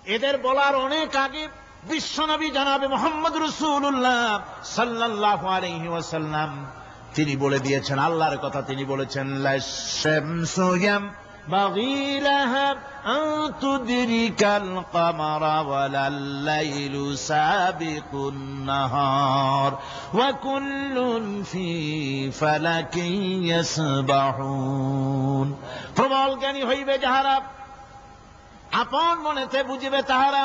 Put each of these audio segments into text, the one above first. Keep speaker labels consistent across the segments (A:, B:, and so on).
A: এদের বলার অনেক আগে বিশ্বনবী জনাবে মুহাম্মদ রাসূলুল্লাহ সাল্লাল্লাহু আলাইহি ওয়াসাল্লাম তিনি বলে দিয়েছেন, আল্লাহর কথা তিনি বলেছেন, লাশ-শামসু ইয়ানবাগী লাহা আন তুদরিকাল কামারা ওয়ালাল লাইলু সাবিকুন নাহার ওয়া কুল্লুন ফি ফালাকিন ইয়াসবাহুন। প্রবল জ্ঞানী হইবে যাহারা, আপন মনেতে বুঝিবে তাহারা,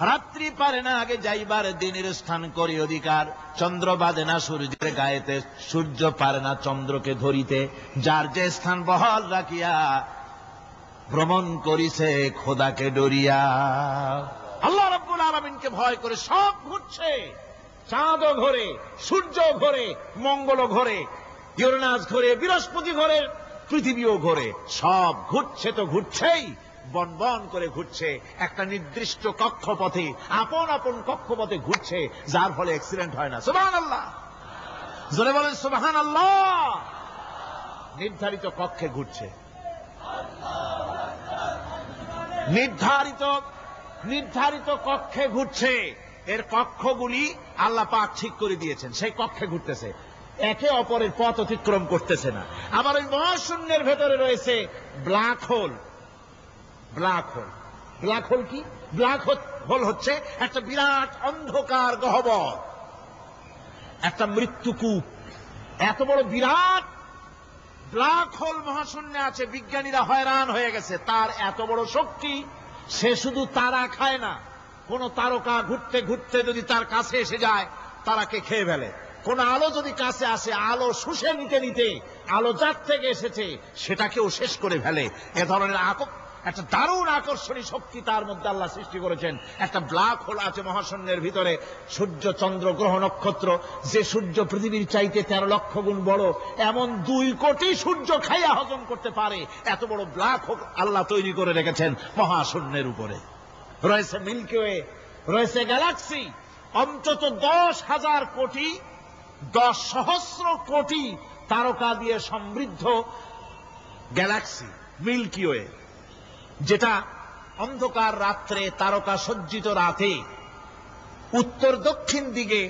A: রাত্রি পারে না আগে যাইবার দিনের স্থান করি অধিকার, চন্দ্র বাঁধে না সূর্যের গায়েতে, সূর্য পারে না চন্দ্রকে ধরিতে, যার যে স্থান বহাল রাখিয়া ভ্রমণ করিছে খোদাকে ডরিয়া। আল্লাহ রাব্বুল আলামিনকে ভয় করে সব ঘুরছে, চাঁদও ঘোরে, সূর্য ঘোরে, মঙ্গল ঘোরে, ইউরেনাস ঘোরে, বৃহস্পতি ঘোরে, পৃথিবীও ঘোরে, সব ঘুরছে তো ঘুরছেই, বন বন করে ঘুরছে, একটা নির্দিষ্ট কক্ষপথে, আপন আপন কক্ষপথে ঘুরছে, যার ফলে অ্যাক্সিডেন্ট হয় না। সুবহানাল্লাহ, জোরে বলেন সুবহানাল্লাহ। নির্ধারিত কক্ষে ঘুরছে, নির্ধারিত কক্ষে ঘুরছে। এর কক্ষগুলি আল্লাহ পাক ঠিক করে দিয়েছেন, সেই কক্ষে ঘুরতেছে, একে অপরের পথ অতিক্রম করতেছে না। আবার ওই মহাশূন্যের ভেতরে রয়েছে black hole. Black hole, black hole কি? ব্ল্যাক হোল হচ্ছে একটা বিরাট অন্ধকার গহ্বর, একটা মৃত্যুকূপ। এত বড় বিরাট ব্ল্যাক হোল মহাশূন্যে আছে, বিজ্ঞানীরা হয়রান হয়ে গেছে। তার এত বড় শক্তি, সে শুধু তারা খায় না, কোন তারকা ঘুরতে ঘুরতে যদি তার কাছে এসে যায় তারাকে খেয়ে ফেলে। কোন আলো যদি কাছে আসে, আলো শুষে নিতে নিতে আলো যার থেকে এসেছে সেটাকেও শেষ করে ফেলে। এ ধরনের একটা দারুণ আকর্ষণী শক্তি তার মধ্যে আল্লাহ সৃষ্টি করেছেন। একটা ব্ল্যাক হোল আছে মহাশূন্যের ভিতরে, সূর্য, চন্দ্র, গ্রহ, নক্ষত্র, যে সূর্য পৃথিবীর চাইতে 13 লক্ষ গুণ বড়, এমন 2 কোটি সূর্য খাইয়া হজম করতে পারে এত বড় ব্ল্যাক হোল আল্লাহ তৈরি করে রেখেছেন মহাশূন্যের উপরে। রয়েছে মিল্কি ওয়ে, রয়েছে গ্যালাক্সি, অন্তত 10,000 কোটি, 10 সহস্র কোটি তারকা দিয়ে সমৃদ্ধ গ্যালাক্সি মিল্কি ওয়ে, যেটা অন্ধকার রাত্রে, তারকা সজ্জিত রাতে উত্তর দক্ষিণ দিকে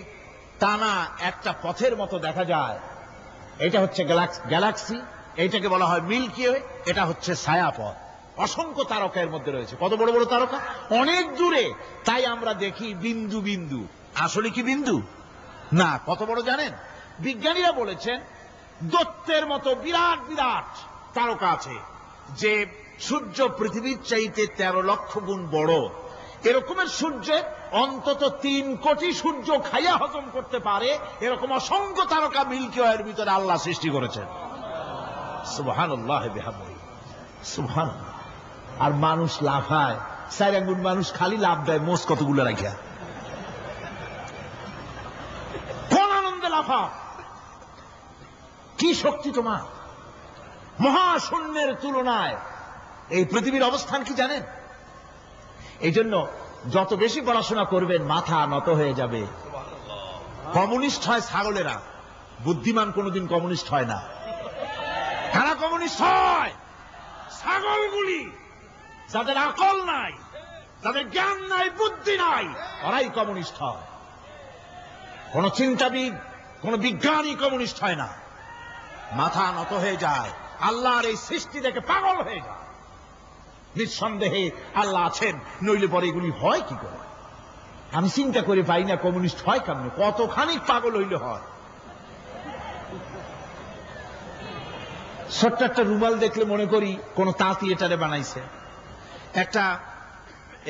A: টানা একটা পথের মতো দেখা যায়। এটা হচ্ছে গ্যালাক্সি, এইটাকে বলা হয় মিল্কি ওয়ে। এটা হচ্ছে ছায়াপথ, অসংখ্য তারকার মধ্যে রয়েছে। কত বড় বড় তারকা, অনেক দূরে, তাই আমরা দেখি বিন্দু বিন্দু। আসলে কি বিন্দু না, কত বড় জানেন? বিজ্ঞানীরা বলেছেন দৈত্যের মতো বিরাট বিরাট তারকা আছে, যে সূর্য পৃথিবীর চাইতে 13 লক্ষ গুণ বড়। এরকমের সূর্যে অন্তত 3 কোটি সূর্য খাইয়া হজম করতে পারে, এরকম অসংখ্য তারকা মিল্কি ওয়ের ভিতরে আল্লাহ সৃষ্টি করেছেন। সুবহানাল্লাহ বিহামদিহি, সুবহানাল্লাহ। আর মানুষ লাফায়, 4 আঙ্গুল মানুষ খালি লাভ দেয়, মোষ কতগুলো রাখিয়া, কোন আনন্দে লাফা! কি শক্তি তোমার! মহাশূন্যের তুলনায় এই পৃথিবীর অবস্থান কি জানেন? এই জন্য যত বেশি পড়াশোনা করবেন মাথা নত হয়ে যাবে। কমিউনিস্ট হয় ছাগলেরা, বুদ্ধিমান কোনদিন কমিউনিস্ট হয় না। কারা কমিউনিস্ট হয়? ছাগলগুলি, যাদের আকল নাই, যাদের জ্ঞান নাই, বুদ্ধি নাই, ওরাই কমিউনিস্ট হয়। কোন চিন্তাবিদ, কোন বিজ্ঞানী কমিউনিস্ট হয় না। মাথা নত হয়ে যায়, আল্লাহর এই সৃষ্টি দেখে পাগল হয়ে যায়। নিঃসন্দেহে আল্লাহ আছেন, নইলে পরে এগুলি হয় কি করে? আমি চিন্তা করে পাই না কমিউনিস্ট হয় কেমন, কতখানি পাগল হইলে হয়। ছোট্ট একটা রুমাল দেখলে মনে করি কোন তাঁতি এটারে বানাইছে, একটা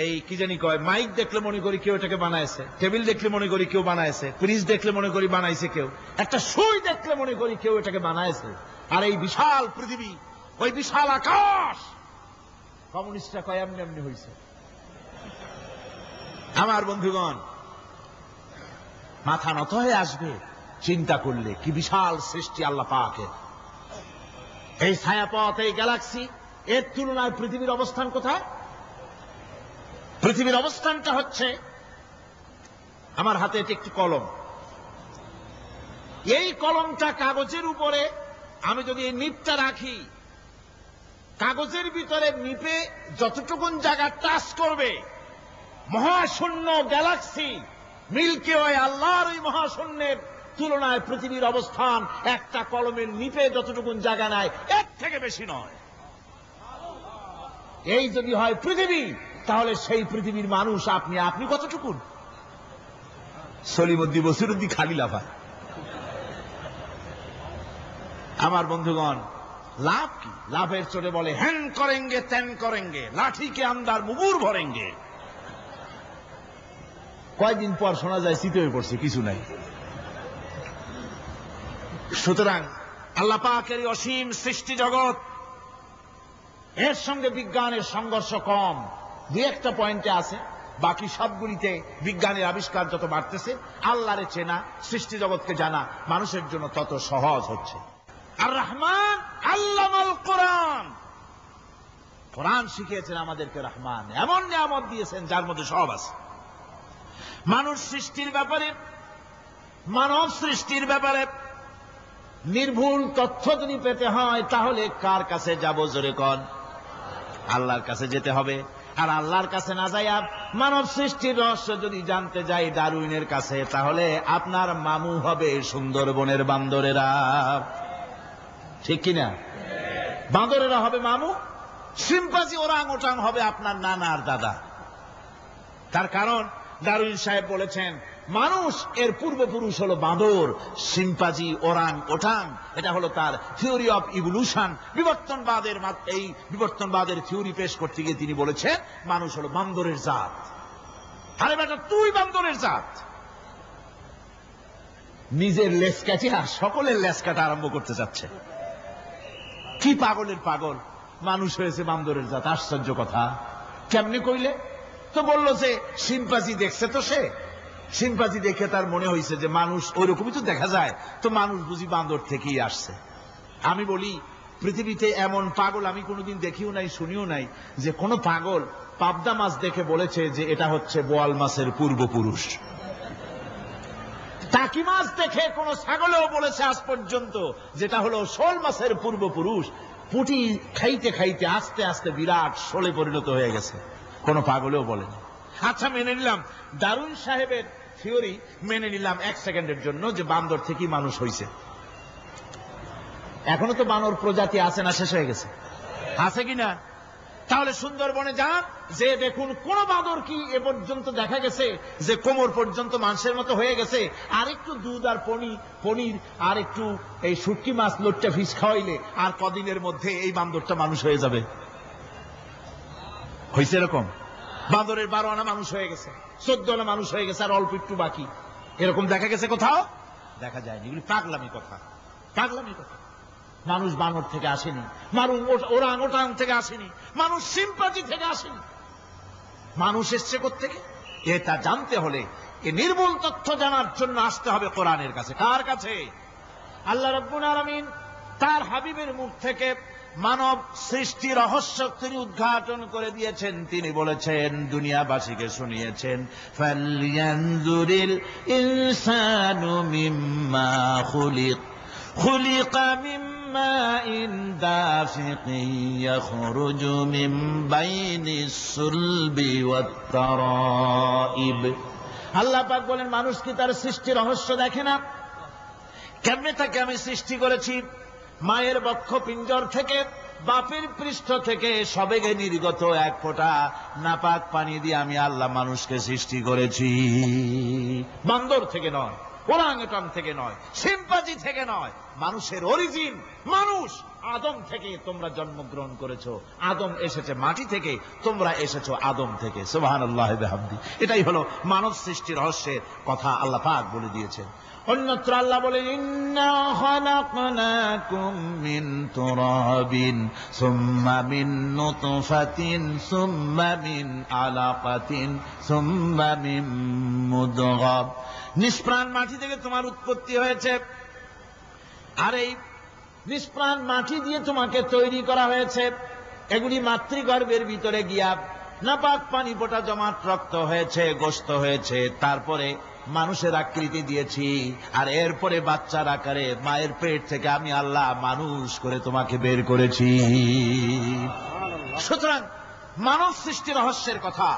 A: এই কি জানি কয় মাইক দেখলে মনে করি কেউ এটাকে বানাইছে, টেবিল দেখলে মনে করি কেউ বানাইছে, ফ্রিজ দেখলে মনে করি বানাইছে কেউ, একটা সুই দেখলে মনে করি কেউ এটাকে বানাইছে। আর এই বিশাল পৃথিবী, ওই বিশাল আকাশ, কমিউনিস্টরা কয় এমনি এমনি হয়েছে। আমার বন্ধুগণ, মাথা নত হয়ে আসবে চিন্তা করলে কি বিশাল সৃষ্টি আল্লাহ পাকের। এই ছায়াপথ, এই গ্যালাক্সি, এর তুলনায় পৃথিবীর অবস্থান কোথায়? পৃথিবীর অবস্থানটা হচ্ছে, আমার হাতে এটি একটি কলম, এই কলমটা কাগজের উপরে আমি যদি এই নিপটা রাখি, কাগজের ভিতরে নিপে যতটুকুন জায়গা টাচ করবে মহাশূন্য গ্যালাক্সি মিল্কি ওয়ে, আল্লাহর ওই মহাশূন্যের তুলনায় পৃথিবীর অবস্থান একটা কলমের নিপে যতটুকু জায়গা নেয় এর থেকে বেশি নয়। এই যদি হয় পৃথিবী, তাহলে সেই পৃথিবীর মানুষ আপনি কতটুকু? সলিমুদ্দি বসিরুদ্দি খালি লাফায়। আমার বন্ধুগণ, লাভ কি? লাভের চোটে বলে হ্যান করেঙ্গে ত্যান করেঙ্গে, লাঠিকে আন্দার মুগুর ভরেঙ্গে। কয়েকদিন পর শোনা যায় শীত হয়ে পড়ছে, কিছু নাই। সুতরাং আল্লাহ পাকের অসীম সৃষ্টি জগৎ, এর সঙ্গে বিজ্ঞানের সংঘর্ষ কম, দুই একটা পয়েন্টে আছে। বাকি সবগুলিতে বিজ্ঞানের আবিষ্কার যত বাড়তেছে, আল্লাহরে চেনা, সৃষ্টি জগৎকে জানা মানুষের জন্য তত সহজ হচ্ছে। আর রহমান আল্লামাল কোরআন, কোরআন শিখিয়েছেন আমাদেরকে রহমান, এমন নিয়ামত দিয়েছেন যার মধ্যে সব আছে। মানুষ সৃষ্টির ব্যাপারে, মানব সৃষ্টির ব্যাপারে নির্ভুল তথ্য যদি পেতে হয়, তাহলে কার কাছে যাব? জোরে কন। আল্লাহর কাছে যেতে হবে। আর আল্লাহর কাছে না যাইয়া মানব সৃষ্টির রহস্য যদি জানতে যাই ডারউইনের কাছে, তাহলে আপনার মামু হবে সুন্দরবনের বান্দরেরা। ঠিক কিনা? বান্দরেরা হবে মামু, শিম্পাঞ্জি ওরাং ওটাং হবে আপনার নানা আর দাদা। তার কারণ ডারউইন সাহেব বলেছেন, মানুষ এর পূর্বপুরুষ হলো বাঁদর, শিম্পাঞ্জি, ওরাং ওটাং। এটা হলো তার থিওরি অফ ইভলিউশন। এই বিবর্তনবাদের থিওরি পেশ করতে গিয়ে তিনি বলেছেন, মানুষ হলো বান্দরের জাত। আরে বেটা, তুই বান্দরের জাত। নিজের লেজ কাটিয়া সকলের লেজ কাটা আরম্ভ করতে যাচ্ছে। কি পাগলের পাগল, মানুষ হয়েছে বান্দরের জাত। আশ্চর্য কথা। কেমনি কইলে? তো বলল যে শিম্পাঞ্জি দেখছে, তো সে শিম্পাঞ্জি দেখে তার মনে হয়েছে যে মানুষ ওইরকমই তো দেখা যায়, তো মানুষ বুঝি বান্দর থেকেই আসছে। আমি বলি, পৃথিবীতে এমন পাগল আমি কোনোদিন দেখিও নাই, শুনিও নাই যে কোন পাগল পাবদা মাছ দেখে বলেছে যে এটা হচ্ছে বোয়াল মাছের পূর্বপুরুষ। টাকি মাছ দেখে কোন ছাগলেও বলেছে আজ পর্যন্ত যেটা হলো শোল মাছের পূর্বপুরুষ। পুঁটি খাইতে খাইতে আস্তে আস্তে বিরাট শোলে পরিণত হয়ে গেছে, কোন পাগলেও বলেনি। আচ্ছা, মেনে নিলাম ডারউইন সাহেবের থিওরি, মেনে নিলাম এক সেকেন্ডের জন্য যে বান্দর থেকেই মানুষ হয়েছে। এখনো তো বানর প্রজাতি আছে না শেষ হয়ে গেছে? আছে কিনা? তাহলে সুন্দরবনে যান, যে দেখুন কোন বাঁদর কি এ পর্যন্ত দেখা গেছে যে কোমর পর্যন্ত মানুষের মতো হয়ে গেছে? আর একটু দুধ আর পনির আর একটু এই শুটকি মাছ লোট্টা ফিস খাওয়াইলে আর কদিনের মধ্যে এই বান্দরটা মানুষ হয়ে যাবে? হয়েছে এরকম? বাঁদরের 12 আনা মানুষ হয়ে গেছে, 14 আনা মানুষ হয়ে গেছে, আর অল্প একটু বাকি। এরকম দেখা গেছে কোথাও? দেখা যায়নি। এগুলি পাগলামি কথা, পাগলামি কথা। মানুষ বানর থেকে আসেনি, মানুষ ওরাং ওটাং থেকে আসেনি, মানুষ শিম্পাঞ্জি থেকে আসেনি। মানুষ এসছে কোত্থেকে? এটা জানতে হলে, এ নির্মূল তথ্য জানার জন্য আসতে হবে কোরআনের কাছে। কার কাছে? আল্লাহ রাব্বুল আলামিন তার হাবিবের মুখ থেকে মানব সৃষ্টি রহস্য তিনি উদ্ঘাটন করে দিয়েছেন। তিনি বলেছেন, দুনিয়াবাসীকে শুনিয়েছেন, ফালইয়ানজুরিল ইনসানু মিম্মা খুলিকা মিম্মা ইন দাফিকিন ইয়াখরুজু মিন বাইনিস সুলবি ওয়াত তারাইব। আল্লাহ পাক বলেন, মানুষ কি তার সৃষ্টি রহস্য দেখে না? কেমনে তাকে আমি সৃষ্টি করেছি? মায়ের বক্ষ পিঞ্জর থেকে, বাপের পৃষ্ঠ থেকে সবেগে নির্গত এক ফোঁটা নাপাক পানি দিয়ে আমি আল্লাহ মানুষকে সৃষ্টি করেছি। বান্দর থেকে নয়, ওরাংওটাং থেকে নয়, শিম্পাঞ্জি থেকে নয়। মানুষের অরিজিন মানুষ। আদম থেকে তোমরা জন্মগ্রহণ করেছো, আদম এসেছে মাটি থেকে, তোমরা এসেছো আদম থেকে। সুবহানাল্লাহ ওয়া বিহামদিহি। এটাই হলো মানব সৃষ্টি রহস্যের কথা আল্লাহ পাক বলে দিয়েছেন। অন্যত্র আল্লাহ বলেন, ইন্না খালাকনাকুম মিন তুরাবিন সুম্মা মিন নুতফাতিন সুম্মা মিন আলাকাতিন সুম্মা মিন মুদগা। নিষ্প্রাণ মাটি থেকে তোমার উৎপত্তি হয়েছে, আর এই নিষ্প্রাণ মাটি দিয়ে তোমাকে তৈরি করা হয়েছে। এগুলি মাতৃগর্ভের ভিতরে গিয়া নাপাক পানি ফোঁটা জমাট রক্ত হয়েছে, গোশত হয়েছে, তারপরে মানুষের আকৃতি দিয়েছি, আর এরপরে বাচ্চার আকারে মায়ের পেট থেকে আমি আল্লাহ মানুষ করে তোমাকে বের করেছি। সুতরাং মানব সৃষ্টি রহস্যের কথা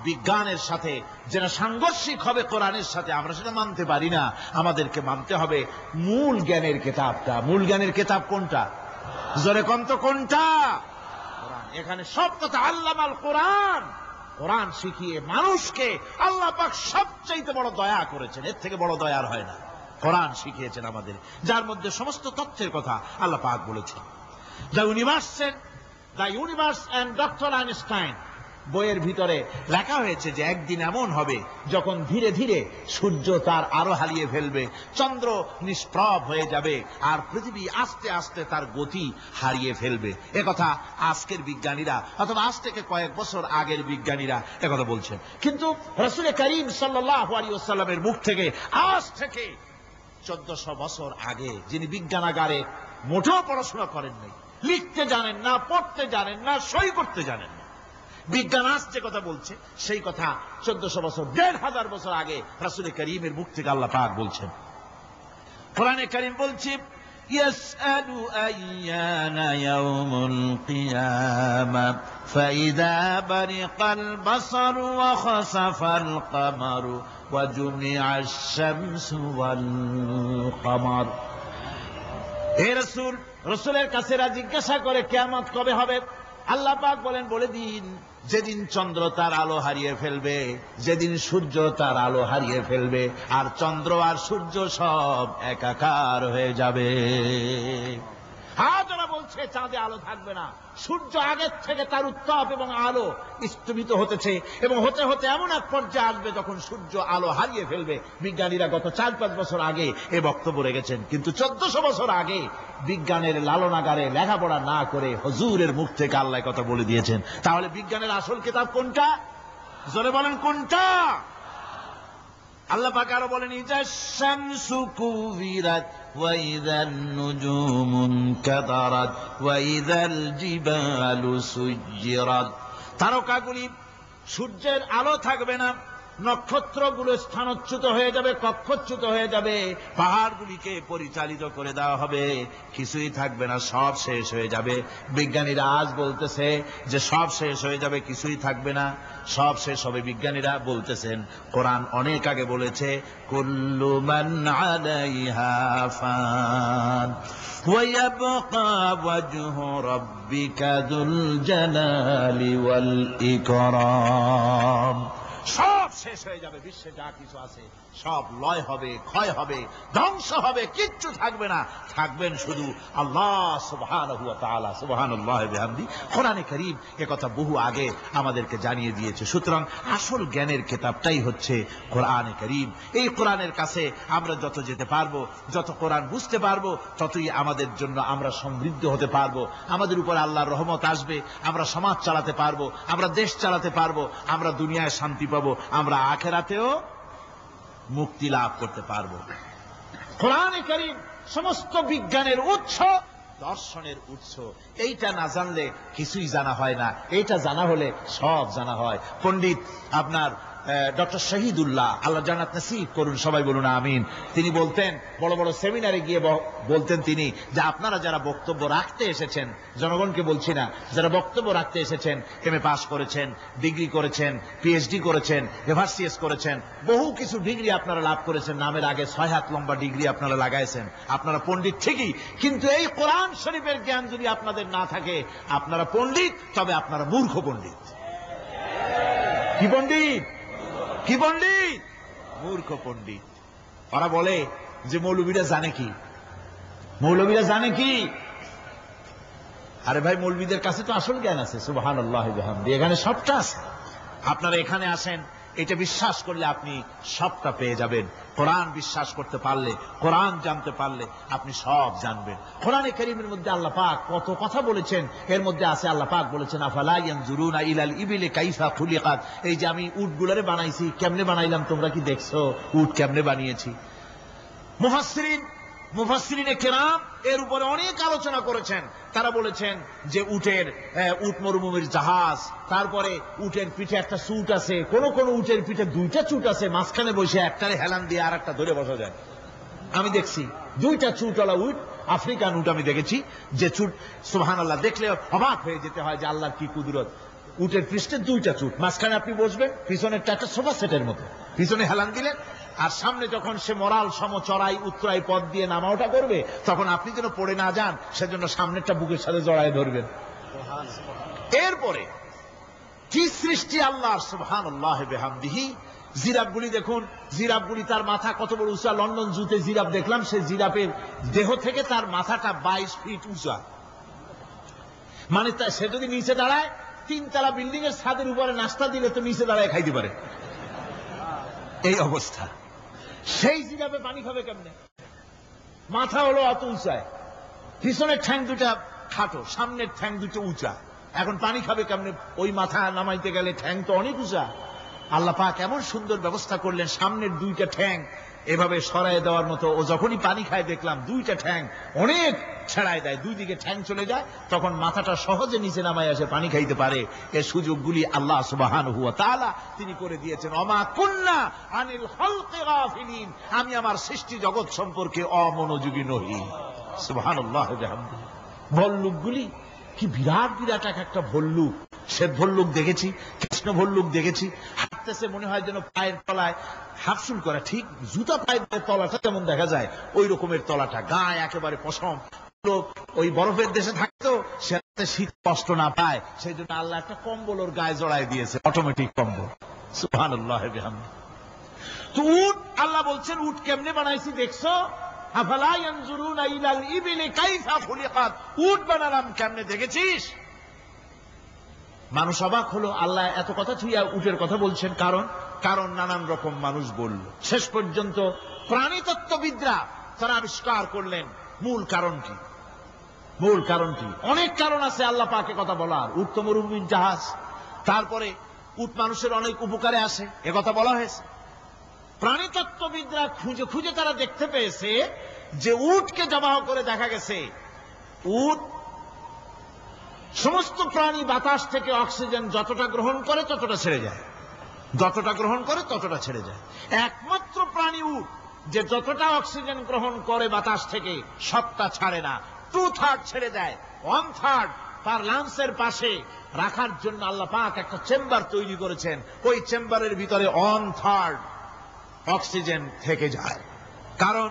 A: বিজ্ঞানের সাথে যেন সাংঘর্ষিক হবে কোরআনের সাথে, আমরা সেটা মানতে পারি না। আমাদেরকে মানতে হবে মূল জ্ঞানের কিতাবটা। মূল জ্ঞানের কিতাব কোনটা? জোরে কোন তো কোনটা? কোরআন। এখানে সব কথা আল্লামাল কোরআন। কোরআন শিখিয়ে মানুষকে আল্লাহ পাক সবচাইতে বড় দয়া করেছেন, এর থেকে বড় দয়ার হয় না। কোরআন শিখিয়েছেন আমাদের, যার মধ্যে সমস্ত তথ্যের কথা আল্লাহ পাক বলেছেন। The universe and doctor Einstein বইয়ের ভিতরে লেখা হয়েছে যে একদিন এমন হবে যখন ধীরে ধীরে সূর্য তার আলো হারিয়ে ফেলবে, চন্দ্র নিষ্প্রভ হয়ে যাবে, আর পৃথিবী আস্তে আস্তে তার গতি হারিয়ে ফেলবে। একথা আজকের বিজ্ঞানীরা অথবা আজ থেকে কয়েক বছর আগের বিজ্ঞানীরা একথা বলছেন। কিন্তু রাসূল করিম সাল্লাল্লাহু আলাইহি ওয়াসাল্লামের মুখ থেকে আজ থেকে 1400 বছর আগে, যিনি বিজ্ঞানাগারে মোটেও পড়াশোনা করেন নাই, লিখতে জানেন না, পড়তে জানেন না, সই করতে জানেন না, বিজ্ঞান আজ যে কথা বলছে সেই কথা 1400 বছর, 1500 বছর আগে রাসূল করিমের মুখ থেকে আল্লাহ পাক বলছেন। কোরআনে কারীম বলছে ইয়াসআলু আইয়ানা ইয়াউমুল কিয়ামা ফাইযা বারিকাল বাসারু ওয়া খাসাফাল কামারু ওয়া জুমিআশ শামসু ওয়াল কামার। হে রাসূল, রাসূলের কাছে জিজ্ঞাসা করে কিয়ামত কবে হবে? আল্লাহ পাক বলেন, বলে দিন যেদিন চন্দ্র তার আলো হারিয়ে ফেলবে, যেদিন সূর্য তার আলো হারিয়ে ফেলবে, আর চন্দ্র আর সূর্য সব একাকার হয়ে যাবে। যারা বলছে চাঁদে আলো থাকবে না, সূর্য আগের থেকে তার উত্তাপ এবং আলো স্তমিত হতেছে এবং হতে হতে এমন এক পর্যায়ে আসবে যখন সূর্য আলো হারিয়ে ফেলবে। বিজ্ঞানীরা গত 4-5 বছর আগে এ বক্তব্য রেখেছেন, কিন্তু 1400 বছর আগে বিজ্ঞানের লালনাগারে লেখাপড়া না করে হুজুরের মুখ থেকে আল্লাহ কথা বলে দিয়েছেন। তাহলে বিজ্ঞানের আসল কিতাব কোনটা? জোরে বলেন কোনটা? আল্লাহ পাক আরো বলেন ইজা শামসু কুবিরাত ওয়া ইযান নুজুমু কাদারাত ওয়া ইযাল জিবালু সুজ্জিরাত। তারকাগুলি, সূর্যের আলো থাকবে না, নক্ষত্রগুলো স্থানচ্যুত হয়ে যাবে, কক্ষচ্যুত হয়ে যাবে, পাহাড়গুলিকে পরিচালিত করে দেওয়া হবে, কিছুই থাকবে না, সব শেষ হয়ে যাবে। বিজ্ঞানীরা আজ বলতেছে যে সব শেষ হয়ে যাবে, কিছুই থাকবে না, সব শেষ হবে। বিজ্ঞানীরা বলতেছেন, কোরআন অনেক আগে বলেছে কুল্লু মান আলাইহা ফান ওয়া ইয়াবকা ওয়াজহু রাব্বিকা যুল জালালি ওয়াল ইকরাম। সব শেষ হয়ে যাবে, বিশ্বে যা কিছু আছে সব লয় হবে, ক্ষয় হবে, ধ্বংস হবে, কিচ্ছু থাকবে না, থাকবেন শুধু আল্লাহ সুবহানাহু ওয়া তাআলা। সুবহানাল্লাহি ওয়া বিহামদি। কোরআনে কারীম একথা বহু আগে আমাদেরকে জানিয়ে দিয়েছে। সুতরাং আসল জ্ঞানের কিতাবটাই হচ্ছে কোরআনে কারীম। এই কোরআনের কাছে আমরা যত যেতে পারবো, যত কোরআন বুঝতে পারবো, ততই আমাদের জন্য আমরা সমৃদ্ধ হতে পারবো, আমাদের উপর আল্লাহর রহমত আসবে, আমরা সমাজ চালাতে পারবো, আমরা দেশ চালাতে পারবো, আমরা দুনিয়ায় শান্তি পাবো, আমরা আখিরাতেও মুক্তি লাভ করতে পারবো। কোরআনে কারীম সমস্ত বিজ্ঞানের উৎস, দর্শনের উৎস। এইটা না জানলে কিছুই জানা হয় না, এইটা জানা হলে সব জানা হয়। পণ্ডিত আপনার ডক্টর শহীদুল্লাহ, আল্লাহ জান্নাত নসিব করুন, সবাই বলুন আমিন। তিনি বলতেন, বড় বড় সেমিনারে গিয়ে বলতেন তিনি, যে আপনারা যারা বক্তব্য রাখতে এসেছেন, জনগণকে বলছি না, যারা বক্তব্য রাখতে এসেছেন, এমএ পাস করেছেন, ডিগ্রি করেছেন, পিএইচডি করেছেন, এভারসিএস করেছেন, বহু কিছু ডিগ্রি আপনারা লাভ করেছেন, নামের আগে 6 হাত লম্বা ডিগ্রি আপনারা লাগাইছেন, আপনারা পণ্ডিত ঠিকই, কিন্তু এই কোরআন শরীফের জ্ঞান যদি আপনাদের না থাকে, আপনারা পণ্ডিত, তবে আপনারা মূর্খ পণ্ডিত। কি পণ্ডিত? কি পণ্ডিত? মূর্খ পণ্ডিত। ওরা বলে যে মৌলবীরা জানে কি, মৌলবীরা জানে কি? আরে ভাই, মৌলবীদের কাছে তো আসল জ্ঞান আছে। সুবহানাল্লাহি ওয়া বিহামদি। এখানে সবটা আছে। আপনারা এখানে আসেন, এটা বিশ্বাস করলে আপনি সবটা পেয়ে যাবেন। কোরআন বিশ্বাস করতে পারলে, কোরআন জানতে পারলে আপনি সব জানবেন। কোরআনে কারীমের মধ্যে আল্লাহ পাক কত কথা বলেছেন, এর মধ্যে আছে আল্লাহ পাক বলেছেন আফালা ইয়ানজুরুনা ইলাল ইবিলি কাইফা খুলিকাত। এই যে আমি উটগুলারে বানাইছি, কেমনে বানাইলাম তোমরা কি দেখছো? উট কেমনে বানিয়েছি? মুফাসসিরিনে কেরাম এর উপরে অনেক আলোচনা করেছেন। তারা বলেছেন যে উট মরুভূমির জাহাজ, তারপরে উটের পিঠে একটা চুট আছে, কোন কোন উটের পিঠে 2টা চুট আছে, মাঝখানে বসে একটারে হেলান দিয়ে আর একটা ধরে বসা যায়। আমি দেখছি 2টা চুটওয়ালা উট, আফ্রিকান উট আমি দেখেছি, যে চুট সুবহানাল্লাহ দেখলে অবাক হয়ে যেতে হয় যে আল্লাহর কি কুদরত। উটের পৃষ্ঠে দুইটা চুট, মাঝখানে আপনি বসবেন, পিছনের একটা সোফা সেটের মতো, পিছনে হেলান দিলেন, আর সামনে যখন সে মরাল সম চড়াই উত্তরাই পথ দিয়ে নামা ওঠা করবে, তখন আপনি যেন পড়ে না যান সেজন্য সামনেরটা বুকের সাথে জড়ায় ধরবেন। এরপরে কি সৃষ্টি আল্লাহর, সুবহানাল্লাহ বিহামদিহি। জিরাফগুলি দেখুন, জিরাফগুলি তার মাথা কত বড় উঁচা। লন্ডন জুতে জিরাফ দেখলাম, সে জিরাফের দেহ থেকে তার মাথাটা 22 ফিট উঁচা। মানে সে যদি নিচে দাঁড়ায়, 3 তলা বিল্ডিং এর ছাদের উপরে নাস্তা দিলে তো নিচে দাঁড়ায় খাইতে পারে, এই অবস্থা। সেই জিরাফে পানি খাবে কেমনে? মাথা হলো অত উঁচায়, পিছনের ঠ্যাং দুটা খাটো, সামনের ঠ্যাং দুটো উঁচা, এখন পানি খাবে কেমনে? ওই মাথা নামাইতে গেলে ঠ্যাং তো অনেক উঁচা। আল্লাহ পাক এমন সুন্দর ব্যবস্থা করলেন, সামনের দুইটা ঠ্যাং এভাবে সরায় দেওয়ার মতো। ও যখনই পানি খায় দেখলাম দুইটা ঠ্যাং অনেক ছেড়ায় দেয়, দুই দিকে ঠ্যাং চলে যায়, তখন মাথাটা সহজে নিচে নামায় আসে, পানি খাইতে পারে। এই সুযোগগুলি আল্লাহ সুবহানাহু ওয়া তাআলা তিনি করে দিয়েছেন। ওমা কুন্না আনিল খালকি গাফিলিন, আমি আমার সৃষ্টি জগৎ সম্পর্কে অমনোযোগী নহি। সুবহানাল্লাহ বিহামদিহি। ভল্লুকগুলি কি বিরাট বিরাট এক একটা ভল্লুক। শ্বেত ভল্লুক দেখেছি, কৃষ্ণ ভল্লুক দেখেছি, হাঁটতেছে মনে হয় যেন পায়ের তলায় হাফসুল করা, ঠিক জুতা পায়ের তলাটা যেমন দেখা যায় ওই রকমের তলাটা, গায়ে একেবারে পশম। ওই বরফের দেশে থাকতো, সে শীত কষ্ট না পায় সেই জন্য আল্লাহ একটা কম্বল ওর গায়ে জড়ায় দিয়েছে, অটোমেটিক কম্বল। সুবহানাল্লাহ বিহামদিহি। তো উট, আল্লাহ বলছেন উট কেমনে বানাইছি দেখছো? আফালা ইয়ানজুরুনা ইলাল ইবিলি কাইফা খুলিকাত, উট বানালাম কেমনে দেখেছিস? মানুষ অবাক হলো, আল্লাহ এত কথা থুইয়া উটের কথা বলছেন। কারণ নানান রকম মানুষ বলল। শেষ পর্যন্ত প্রাণীতত্ত্ববিদরা তারা আবিষ্কার করলেন মূল কারণ কি। মূল কারণ কি? অনেক কারণ আছে আল্লাহ পাকে কথা বলার। উট তো মরুভূমির জাহাজ, তারপরে উট মানুষের অনেক উপকারে আসে, একথা বলা হয়েছে। প্রাণীতত্ত্ববিদরা খুঁজে খুঁজে তারা দেখতে পেয়েছে যে উটকে জবাহ করে দেখা গেছে উট সমস্ত প্রাণী বাতাস থেকে অক্সিজেন যতটা গ্রহণ করে ততটা ছেড়ে যায়, যতটা গ্রহণ করে ততটা ছেড়ে যায়। একমাত্র প্রাণী উট যে যতটা অক্সিজেন গ্রহণ করে বাতাস থেকে সবটা ছাড়ে না, 2/3 ছেড়ে দেয়। 1/3 তার লাংসের পাশে রাখার জন্য আল্লাহ পাক একটা চেম্বার তৈরি করেছেন। ওই চেম্বারের ভিতরে 1/3 অক্সিজেন থেকে যায়। কারণ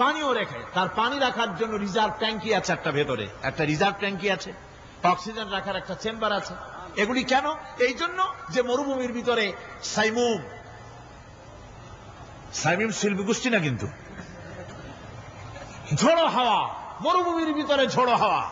A: পানিও রেখে, তার পানি রাখার জন্য রিজার্ভ ট্যাঙ্কি আছে, একটা ভেতরে একটা রিজার্ভ ট্যাঙ্কি আছে, অক্সিজেন রাখার একটা চেম্বার আছে। এগুলি কেন? এই জন্য যে মরুভূমির ভিতরে সাইমুম শিল্পী গোষ্ঠী না, কিন্তু ঝোড়ো হাওয়া, মরুভূমির ভিতরে ঝোড়ো হাওয়া,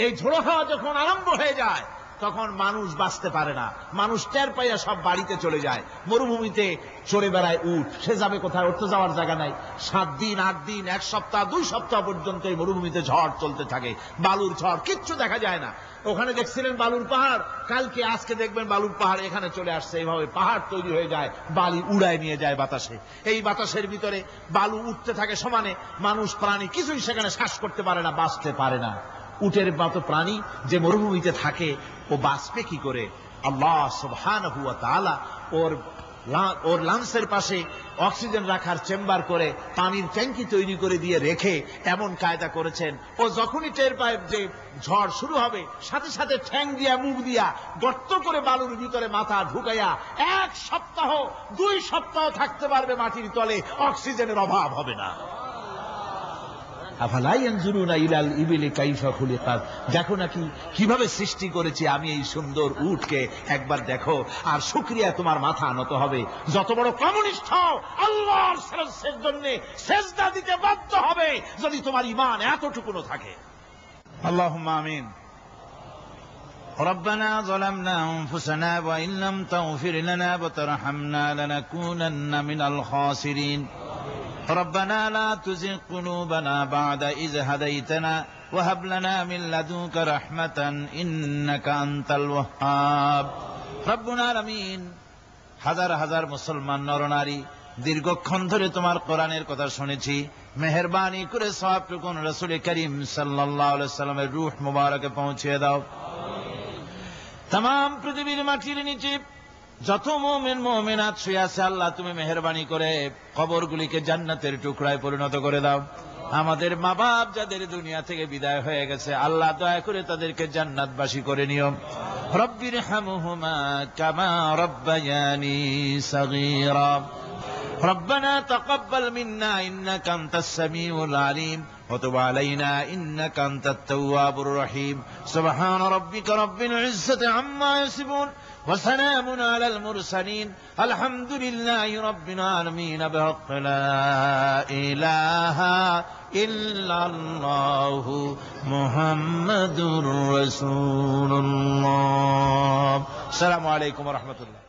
A: এই ঝোড়ো হাওয়া যখন আরম্ভ হয়ে যায় তখন মানুষ বাঁচতে পারে না, মানুষ টের পাইয়া সব বাড়িতে চলে যায়। মরুভূমিতে চড়ে বেড়ায় উট, সে যাবে কোথায়? ওর তো যাওয়ার জায়গা নাই। 7 দিন 8 দিন 1 সপ্তাহ 2 সপ্তাহ পর্যন্ত এই মরুভূমিতে ঝড় চলতে থাকে, বালুর ঝড়, কিচ্ছু দেখা যায় না। ওখানে দেখছিলেন বালুর পাহাড়, কালকে আজকে দেখবেন বালুর পাহাড় এখানে চলে আসছে। এইভাবে পাহাড় তৈরি হয়ে যায়, বালি উড়ায় নিয়ে যায় বাতাসে। এই বাতাসের ভিতরে বালু উঠতে থাকে সমানে, মানুষ প্রাণী কিছুই সেখানে শ্বাস করতে পারে না, বাঁচতে পারে না। উটের মতো প্রাণী যে মরুভূমিতে থাকে ও বাঁচবে কি করে? আল্লাহ সুবহানাহু ওয়া তাআলা ওর লাংসের পাশে অক্সিজেন রাখার চেম্বার করে পানির ট্যাঙ্কি তৈরি করে দিয়ে রেখে এমন কায়দা করেছেন, ও যখনই টের পায় যে ঝড় শুরু হবে, সাথে সাথে ঠ্যাং দিয়া মুখ দিয়া গর্ত করে বালুর ভিতরে মাথা ঢুকাইয়া 1 সপ্তাহ 2 সপ্তাহ থাকতে পারবে মাটির তলে, অক্সিজেনের অভাব হবে না। আফালা ইয়ানজুরুনা ইলাল ইবিলি কাইফা খুলিকাত, দেখো নাকি কিভাবে সৃষ্টি করেছি আমি এই সুন্দর উটকে, একবার দেখো। আর শুকরিয়া তোমার মাথা নত হবে। যত বড় কমিউনিস্ট হও, আল্লাহর শ্রেষ্ঠের জন্য সেজদা দিতে বাধ্য হবে যদি তোমার ঈমান এতটুকুনো থাকে। আল্লাহুম্মা আমিন।
B: ربنا ظلمنا أنفسنا وإن لم تغفر لنا وترحمنا لنكونن من الخاسرين ربنا لا تزغ قلوبنا بعد إذ هديتنا وهب لنا من لدنك رحمة إنك أنت الوهاب ربنا العالمين। হাজার হাজার মুসলমান নরনারী দীর্ঘক্ষণ ধরে তোমার কোরআনের কথা শুনেছি, মেহেরবানি করে সওয়াবটুকু রাসূল করিম সাল্লাল্লাহু আলাইহি সাল্লামের রূহ মুবারকে পৌঁছে দাও। तमाम পৃথিবীর মাটির নিচে যত মুমিন মুমিনাত শুয়ে আছে, আল্লাহ তুমি মেহেরবানি করে কবরগুলিকে জান্নাতের টুকরায় পরিণত করে দাও। আমাদের মা বাপ যাদের দুনিয়া থেকে বিদায় হয়ে গেছে, আল্লাহ দয়া করে তাদেরকে জান্নাতবাসী করে নিও। رب ارحمهما كما ربياني صغيرا ربنا تقبل منا إنك أنت السميع العليم وتب علينا إنك أنت التواب الرحيم سبحان ربك رب العزة عما يصفون وسلام على المرسلين الحمد لله رب العالمين بحق لا إله إلا الله محمد رسول الله السلام عليكم ورحمة الله